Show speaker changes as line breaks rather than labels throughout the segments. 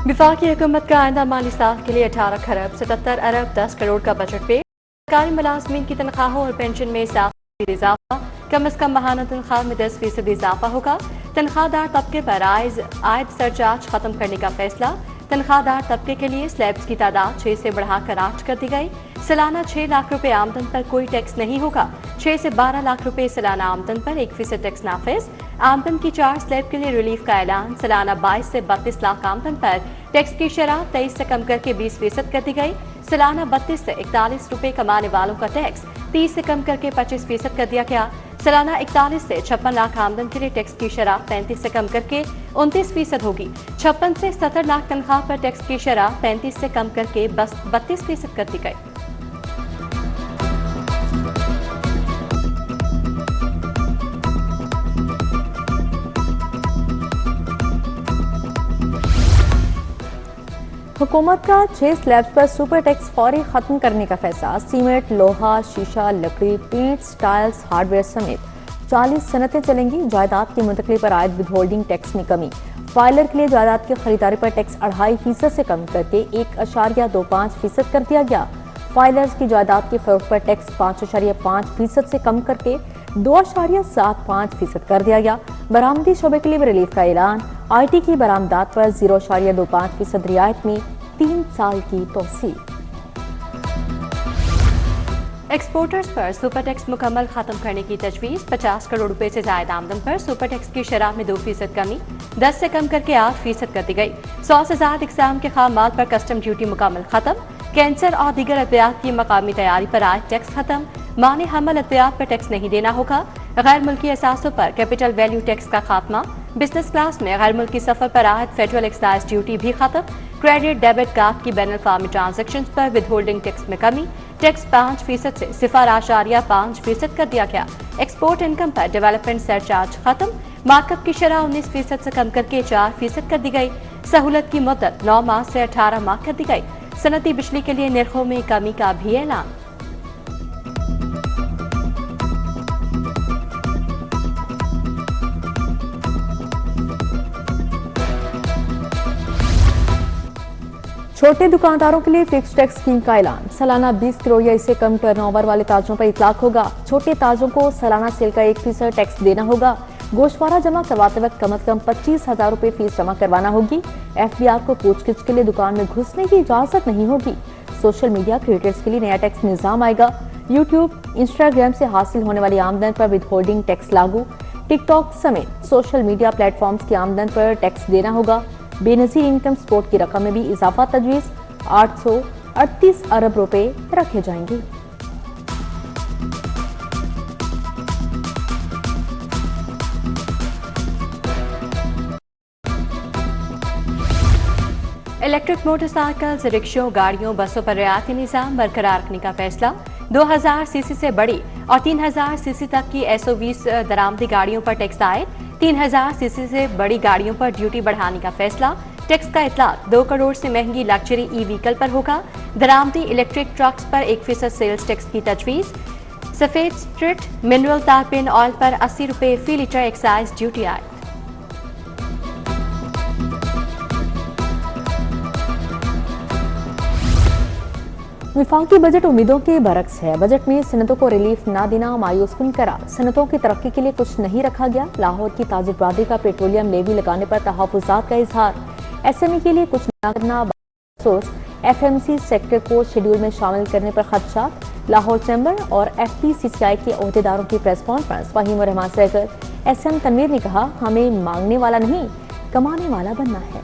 वफाकी हुकूमत का आइंदा माली साल के लिए 18 खरब 77 अरब 10 करोड़ का बजट पेश। सरकारी मुलाजमीन की तनख्वाहों और पेंशन में 7% इजाफा, कम अज कम माहाना तनख्वाह में 10% इजाफा होगा। तनख्वाहदार तबके पर आयद सरचार्ज खत्म करने का फैसला। तनख्वाहदार तबके के लिए स्लैब्स की तादाद 6 से बढ़ाकर 8 कर दी गई। सालाना 6 लाख रुपए आमदन पर कोई टैक्स नहीं होगा। 6 से 12 लाख रुपए सालाना आमदन पर 1% टैक्स नाफिज। आमदन की 4 स्लैब के लिए रिलीफ का ऐलान। सालाना 22 से 32 लाख आमदन पर टैक्स की शरह 23 से कम करके 20% कर दी गई। सालाना 32 से 41 रुपए कमाने वालों का टैक्स 30 से कम करके 25% कर दिया गया। सालाना 41 से 56 लाख आमदन के लिए टैक्स की शरह 35 से कम करके 29% होगी। 56 से 70 लाख तनख्वाह पर टैक्स की शरह 35 से कम करके बस 32% कर दी गई।
हुकूमत का 6 स्लैब्स पर सुपर टैक्स फौरी खत्म करने का फैसला। सीमेंट, लोहा, शीशा, लकड़ी, पेंट्स, टाइल्स, हार्डवेयर समेत 40 सनतें चलेंगी। जायदाद की मुंतकली पर आयद विद होल्डिंग टैक्स में कमी। फाइलर के लिए जायदाद की खरीदारी पर टैक्स 2.5% से कम करके 1.25% कर दिया गया। फाइलर्स की जायदाद की फरोख्त पर टैक्स 5.5% से कम करके 2.75% कर दिया गया। बरामदी शोबे के लिए भी रिलीफ का ऐलान। IT की बरामदात पर 0.25% रियायत में 3 साल की तोसी।
एक्सपोर्टर्स पर सुपर टैक्स मुकम्मल खत्म करने की तजवीज़। 50 करोड़ रुपए से ज्यादा आमदन पर सुपर टैक्स की शरह में 2% कमी 10 से कम करके 8% कर दी गई। 100 से ज्यादा इकसाम के खाम माल पर कस्टम ड्यूटी मुकम्मल खत्म। कैंसर और दीगर अद्वियात की मकामी तैयारी पर आयद टैक्स खत्म। माने हमल अद्वियात पर टैक्स नहीं देना होगा। गैर मुल्की असासों पर कैपिटल वैल्यू टैक्स का खात्मा। बिजनेस क्लास में गैर मुल्की सफर पर आयद फेडरल एक्साइज ड्यूटी भी खत्म। क्रेडिट डेबिट कार्ड की बैन अवी ट्रांजेक्शन पर विद होल्डिंग टैक्स में कमी। टैक्स 5% से 0.5% कर दिया गया। एक्सपोर्ट इनकम पर डेवलपमेंट सरचार्ज खत्म। मार्कअप की शरह 19% से कम करके 4% कर दी गई। सहूलत की मुद्दत 9 माह से 18 माह कर दी गई। सनती बिजली के लिए निर्खों में कमी का भी ऐलान।
छोटे दुकानदारों के लिए फिक्स टैक्स स्कीम का ऐलान। सालाना 20 करोड़ या इससे कम टर्नओवर वाले ताजों पर इतलाक होगा। छोटे ताजों को सालाना सेल का 1% टैक्स देना होगा। गोशवारा जमा करवाते वक्त कम से कम 25,000 रुपए फीस जमा करवाना होगी। FBR को पूछगिछ के लिए दुकान में घुसने की इजाजत नहीं होगी। सोशल मीडिया क्रिएटर्स के लिए नया टैक्स निजाम आएगा। यूट्यूब, इंस्टाग्राम से हासिल होने वाली आमदन पर विद होल्डिंग टैक्स लागू। टिकटॉक समेत सोशल मीडिया प्लेटफॉर्म्स की आमदन पर टैक्स देना होगा। बेनजीर इनकम सपोर्ट की रकम में भी इजाफा तजवीज़। 838 अरब रुपए रखे जाएंगे।
इलेक्ट्रिक मोटरसाइकिल्स, रिक्शों, गाड़ियों, बसों पर रियायती निजाम बरकरार रखने का फैसला। 2000 सीसी से बड़ी और 3000 सीसी तक की SOVs दरामदी गाड़ियों पर टैक्स आए। 3000 सीसी से बड़ी गाड़ियों पर ड्यूटी बढ़ाने का फैसला। टैक्स का इतलाक 2 करोड़ से महंगी लग्जरी व्हीकल पर होगा। दरामदी इलेक्ट्रिक ट्रक्स पर 1% सेल्स टैक्स की तजवीज़। सफेद स्ट्रिट मिनरल तारपिन ऑयल पर 80 रुपए फी लीटर एक्साइज ड्यूटी आए।
विफाकी बजट उम्मीदों के बरक्स है। बजट में सनतों को रिलीफ न देना मायूस कुन करा। सनतों की तरक्की के लिए कुछ नहीं रखा गया। लाहौर की ताजिर बरादरी का पेट्रोलियम लेवी लगाने पर तहफ़्फ़ुज़ात का इजहार। SME के लिए कुछ न करना अफसोस। FMC सेक्टर को शेड्यूल में शामिल करने पर खदशात। लाहौर चैम्बर और FTCCI के अहदेदारों की प्रेस कॉन्फ्रेंस। फहीम और रहमान सहगल। SM तनवीर ने कहा, हमें मांगने वाला नहीं कमाने वाला बनना है।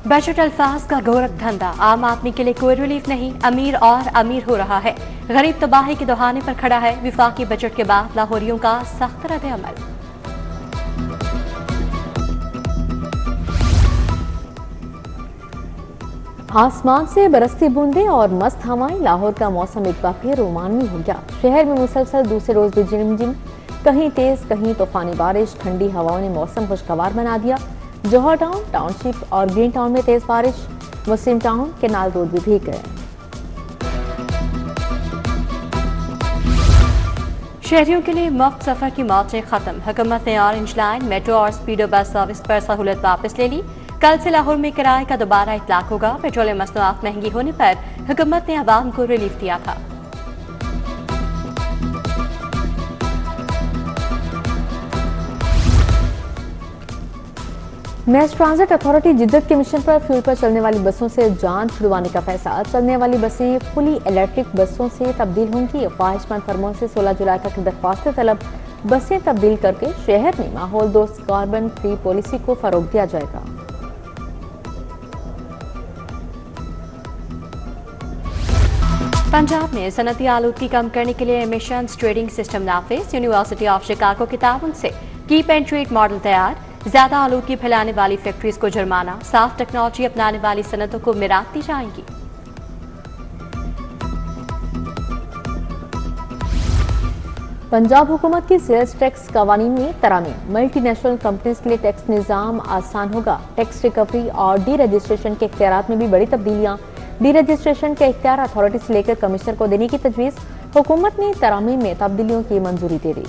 बजट अल्फाज का गोरख धंधा। आम आदमी के लिए कोई रिलीफ नहीं। अमीर और अमीर हो रहा है। गरीब तबाही के दहाने पर खड़ा है। विफाकी बजट के बाद लाहौरियों का सख्त रद्द-ए-अमल।
आसमान से बरसती बूंदें और मस्त हवाएं। लाहौर का मौसम एक बार फिर रोमांचक हो गया। शहर में मुसलसल दूसरे रोज भी झिमझिम, कहीं तेज कहीं तूफानी बारिश। ठंडी हवाओं ने मौसम खुशगवार बना दिया। जौहर टाउन, टाउनशिप और ग्रीन टाउन में तेज बारिश। मुस्लिम टाउन, केनाल रोड भी भीग गए।
शहरियों के लिए मुफ्त सफर की मौतें खत्म। हुकूमत ने ऑरेंज लाइन, मेट्रो और स्पीडो बस सर्विस पर सहूलत वापस ले ली। कल से लाहौर में किराए का दोबारा इतलाक होगा। पेट्रोलियम मसनूआत महंगी होने पर हुकूमत ने अवाम को रिलीफ दिया था।
मैस ट्रांजिट अथॉरिटी जिद्दत के मिशन पर फ्यूल पर चलने वाली बसों से जान छुड़वाने का फैसला। चलने वाली बसें फुली इलेक्ट्रिक बसों से तब्दील होंगी। ख्वाहिशमंद फर्मों से 16 जुलाई तक दरख्वास्त तलब बसें तब्दील करके शहर में माहौल दोस्त कार्बन फ्री पॉलिसी को फरोग दिया जाएगा।
पंजाब में सनती आलूदगी कम करने के लिए एमिशंस ट्रेडिंग सिस्टम नाफिज। यूनिवर्सिटी ऑफ शिकागो की ताउन से कीप एंड ट्रीट मॉडल तैयार। ज्यादा आलूदगी फैलाने वाली फैक्ट्रीज को जुर्माना। साफ टेक्नोलॉजी अपनाने वाली सनतों को मिराद दी जाएंगी।
पंजाब हुकूमत की सेल्स टैक्स कवानीन में तरामीम। मल्टीनेशनल कंपनीज के लिए टैक्स निज़ाम आसान होगा। टैक्स रिकवरी और डी रजिस्ट्रेशन के इख्तियारात में भी बड़ी तब्दीलियां। डी रजिस्ट्रेशन के इख्तियार अथॉरिटी से लेकर कमिश्नर को देने की तजवीज़। हुकूमत ने तरामीम में तब्दीलियों की मंजूरी दे दी।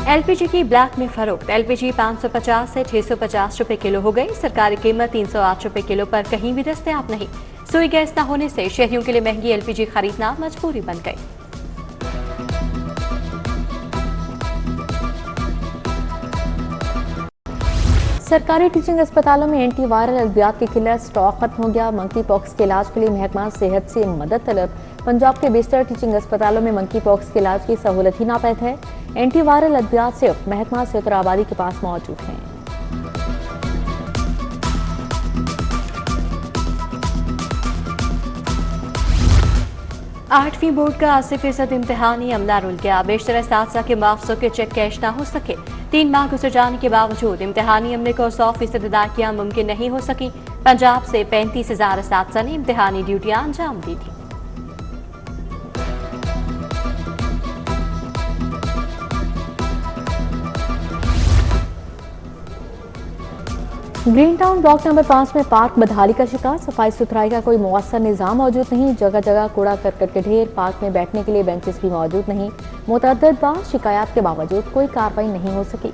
एलपीजी की ब्लैक में फरोख्त। एलपीजी 550 से 650 रुपए किलो हो गई। सरकारी कीमत 308 रुपए किलो पर कहीं भी दस्तयाब नहीं। सुई गैस न होने से शहरियों के लिए महंगी एलपीजी खरीदना मजबूरी बन गई।
सरकारी टीचिंग अस्पतालों में एंटी वायरल अद्वियात की किलर स्टॉक खत्म हो गया। मंकी पॉक्स के इलाज के लिए महकमा सेहत से मदद तलब। पंजाब के बेशतर टीचिंग अस्पतालों में मंकी पॉक्स के इलाज की सहूलत ही नापैद है। एंटी वायरल अद्वियात सिर्फ महकमा सेहत और आबादी के पास मौजूद हैं।
आठवीं बोर्ड का 80% इम्तिहानी अमला रुल गया। बेशतर असातिज़ा के मुआवजों के चेक कैश न हो सके। 3 माह गुजर जाने के बावजूद इम्तिहानी अमले को 100% अदा किया मुमकिन नहीं हो सकी। पंजाब से 35,000 असातिज़ा ने इम्तिहानी ड्यूटियां अंजाम दी थी।
ग्रीन टाउन ब्लॉक नंबर 5 में पार्क बदहाली का शिकार। सफाई सुथराई का कोई मुअस्सर निज़ाम मौजूद नहीं। जगह जगह कूड़ा करकट के ढेर। पार्क में बैठने के लिए बेंचेस भी मौजूद नहीं। मुतअद्दिद बार शिकायत के बावजूद कोई कार्रवाई नहीं हो सकी।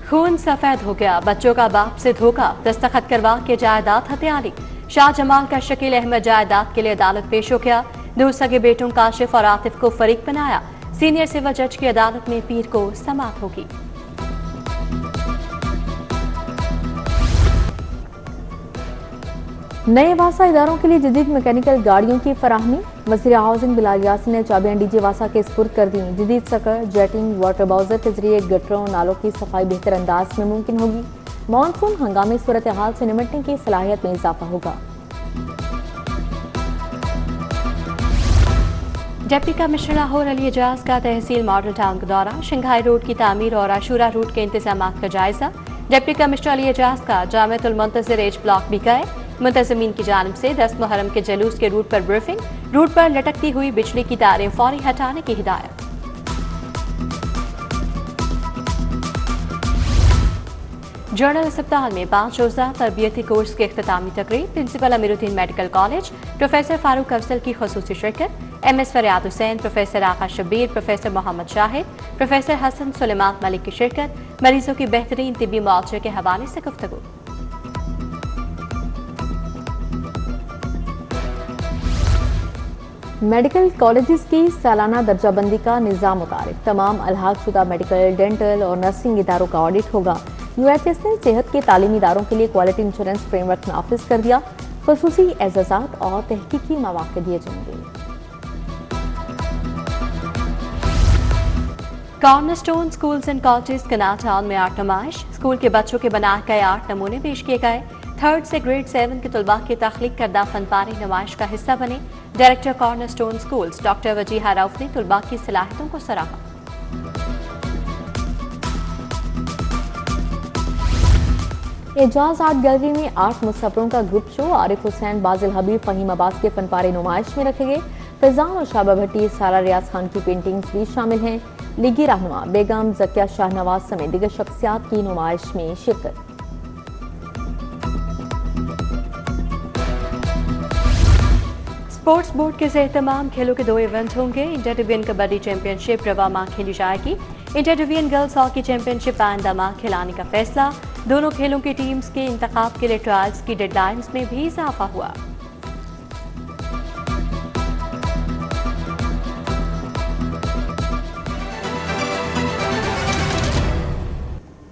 खून सफेद हो गया। बच्चों का बाप से धोखा। दस्तखत करवा के जायदाद हथियारी। शाह जमाल का शकील अहमद जायदाद के लिए अदालत पेश हो गया। दूर सगे बेटों काशिफ और आतिफ को फरीक बनाया। सीनियर सिविल जज की अदालत में पीर को समाअत होगी।
नए वासा इदारों के लिए जदीद मैकेनिकल गाड़ियों की फराहमी। वज़ीर हाउसिंग बिलाल यासिन ने चाबियां डीजी वासा के सुपुर्द कर दी। जदीद सकर, जेटिंग, वाटर बाउजर के जरिए गटरों नालों की सफाई बेहतर अंदाज में मुमकिन होगी। मानसून हंगामी सूरत हाल से निपटने की सलाहियत में इजाफा होगा।
डिप्टी कमिश्नर लाहौर अली एजाज का तहसील मॉडल टाउन का दौरा। शंघाई रोड की तामीर और आशूरा रूट के इंतजाम का जायजा। डिप्टी कमिश्नर अली एजाज का जामिअतुल मुंतज़िर एज ब्लॉक भी गए। मुंतज़िमीन की जानिब से 10 मुहर्रम के जुलूस के रूट पर ब्रीफिंग। रूट पर लटकती हुई बिजली की तारें फौरी हटाने की हिदायत। जर्नल अस्पताल में 5 रोजा तरबियती कोर्स की इख्तितामी तकरीब। Principal Amiruddin medical college professor Farooq Afzal की खुसूसी शिरकत। MS Faryad Hussain, professor Aqa Shabbir, professor Mohammad Shahid, professor Hasan Suleman Malik की शिरकत। मरीजों की बेहतरीन तिब्बी मुआवजे के हवाले से गुफ्तगू।
मेडिकल कॉलेजेस की सालाना दर्जाबंदी का निज़ाम मुताबिक तमाम अलहाक शुदा मेडिकल, डेंटल और नर्सिंग इदारों का ऑडिट होगा। UHS ने सेहत के तालीमी इदारों के लिए क्वालिटी इंश्योरेंस फ्रेमवर्क नाफिज कर दिया। खुसूसी एजाज़ात और तहकीकी मौक़े दिए जाएंगे।
Cornerstone schools and colleges canal town में आर्ट नुमाइश। स्कूल के बच्चों के बनाए गए आर्ट नमूने पेश किए गए। 3rd से ग्रेड 7 के तलबा के तख्लीक करदा फनपारे नुमाइश का हिस्सा बने। Director cornerstone schools doctor Wajiha Rauf ने तलबा की सलाहियतों को सराहा।
एजाज आर्ट गैलरी में आर्ट मुसफ्फरों का ग्रुप शो। आरिफ हुसैन, बाजिल हबीब, फहीम अब्बास के फनपारे नुमाइश में रखे गए। फैजान और शाबा भट्टी, सारा रियाज खान की पेंटिंग्स भी शामिल हैं। लीगी रहनुमा बेगम जकिया शाहनवाज समेत दीगर शख्सियात की नुमाइश में शिरकत।
स्पोर्ट्स बोर्ड के एहतमाम खेलों के 2 इवेंट होंगे। इंटर डिवीजन कबड्डी चैंपियनशिप रवा माह खेली जाएगी। Inter division girls hockey championship आइंदा माह खिलाने का फैसला। दोनों खेलों की टीम्स के इंतखाब के लिए ट्रायल्स की डेडलाइंस में भी इजाफा हुआ।